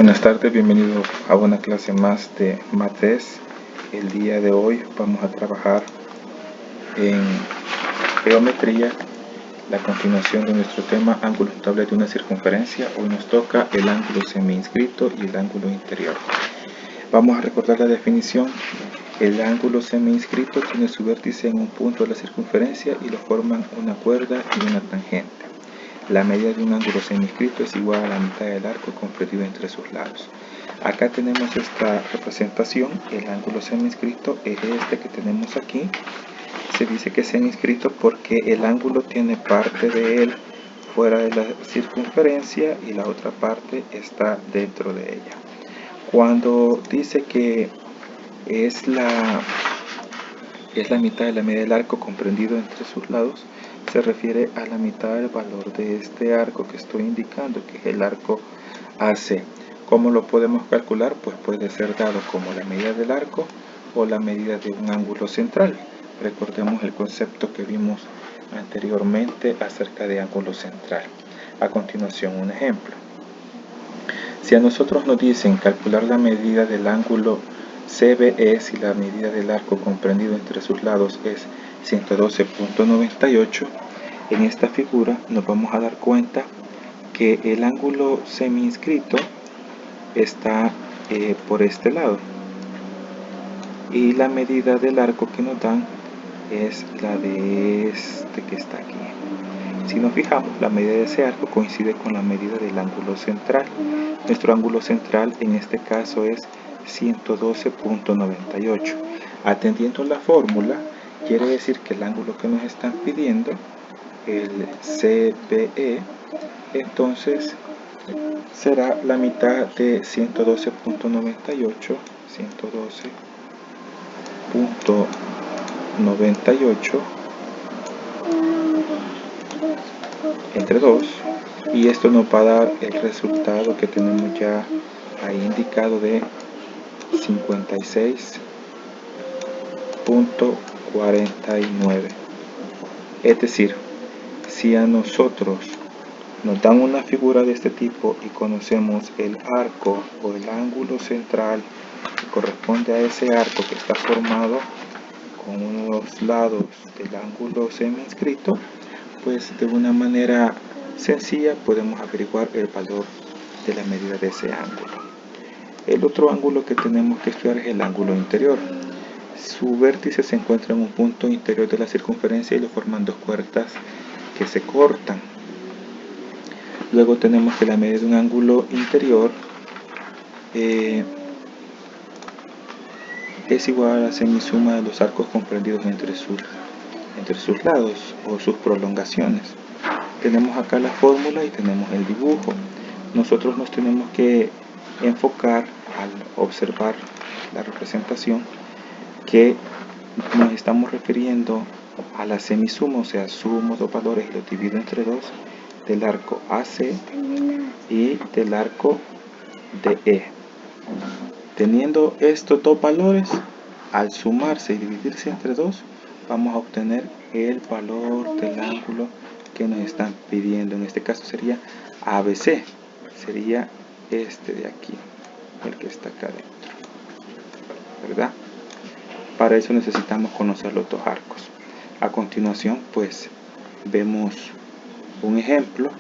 Buenas tardes, bienvenido a una clase más de Mates. El día de hoy vamos a trabajar en geometría, la continuación de nuestro tema ángulos notables de una circunferencia. Hoy nos toca el ángulo semi-inscrito y el ángulo interior. Vamos a recordar la definición. El ángulo semi-inscrito tiene su vértice en un punto de la circunferencia y lo forman una cuerda y una tangente. La medida de un ángulo semi-inscrito es igual a la mitad del arco comprendido entre sus lados. Acá tenemos esta representación. El ángulo semi-inscrito es este que tenemos aquí. Se dice que es semi-inscrito porque el ángulo tiene parte de él fuera de la circunferencia y la otra parte está dentro de ella. Cuando dice que es la mitad de la medida del arco comprendido entre sus lados, se refiere a la mitad del valor de este arco que estoy indicando, que es el arco AC. ¿Cómo lo podemos calcular? Pues puede ser dado como la medida del arco o la medida de un ángulo central. Recordemos el concepto que vimos anteriormente acerca de ángulo central. A continuación, un ejemplo. Si a nosotros nos dicen calcular la medida del ángulo CBE si la medida del arco comprendido entre sus lados es 112.98, en esta figura nos vamos a dar cuenta que el ángulo semi-inscrito está por este lado y la medida del arco que nos dan es la de este que está aquí. Si nos fijamos, la medida de ese arco coincide con la medida del ángulo central. Nuestro ángulo central en este caso es 112.98. Atendiendo la fórmula, quiere decir que el ángulo que nos están pidiendo, el CBE, entonces será la mitad de 112.98, 112.98 entre 2, y esto nos va a dar el resultado que tenemos ya ahí indicado de 56.49. Es decir, si a nosotros nos dan una figura de este tipo y conocemos el arco o el ángulo central que corresponde a ese arco que está formado con uno de los lados del ángulo semi-inscrito, pues de una manera sencilla podemos averiguar el valor de la medida de ese ángulo. El otro ángulo que tenemos que estudiar es el ángulo interior. Su vértice se encuentra en un punto interior de la circunferencia y lo forman dos cuerdas que se cortan. Luego tenemos que la medida de un ángulo interior es igual a la semisuma de los arcos comprendidos entre sus lados o sus prolongaciones. Tenemos acá la fórmula y tenemos el dibujo. Nosotros nos tenemos que enfocar al observar la representación que nos estamos refiriendo a la semisuma, o sea, sumo dos valores y los divido entre dos del arco AC y del arco DE. Teniendo estos dos valores, al sumarse y dividirse entre dos, vamos a obtener el valor del ángulo que nos están pidiendo. En este caso sería ABC, sería este de aquí, el que está acá dentro, ¿verdad? Para eso necesitamos conocer los dos arcos. A continuación, pues, vemos un ejemplo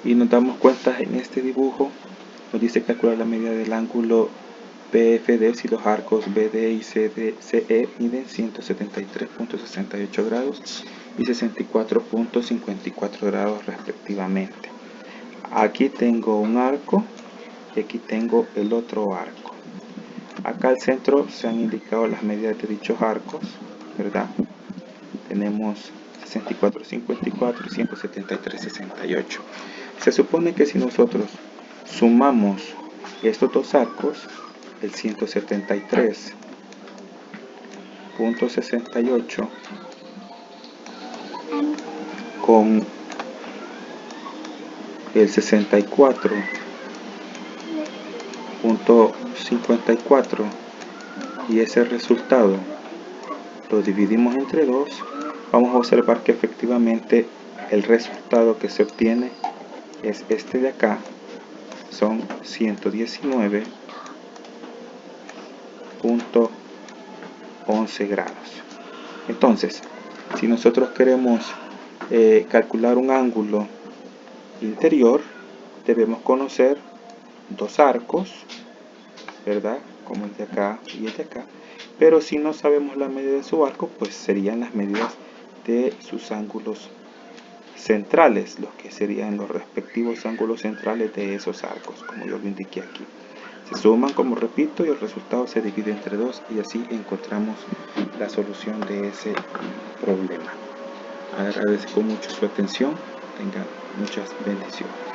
y nos damos cuenta en este dibujo. Nos dice calcular la medida del ángulo BFD si los arcos BD y CE miden 173.68 grados y 64.54 grados respectivamente. Aquí tengo un arco y aquí tengo el otro arco. Acá al centro se han indicado las medidas de dichos arcos, ¿verdad? Tenemos 64.54 y 173.68. Se supone que si nosotros sumamos estos dos arcos, el 173.68 con el 64.54 y ese resultado lo dividimos entre dos, vamos a observar que efectivamente el resultado que se obtiene es este de acá, son 119.11 grados. Entonces, si nosotros queremos calcular un ángulo interior, debemos conocer dos arcos, ¿verdad? Como el de acá y el de acá. Pero si no sabemos la medida de su arco, pues serían las medidas de sus ángulos centrales, los que serían los respectivos ángulos centrales de esos arcos, como yo lo indiqué aquí. Se suman, como repito, y el resultado se divide entre 2 y así encontramos la solución de ese problema. Agradezco mucho su atención. Tengan muchas bendiciones.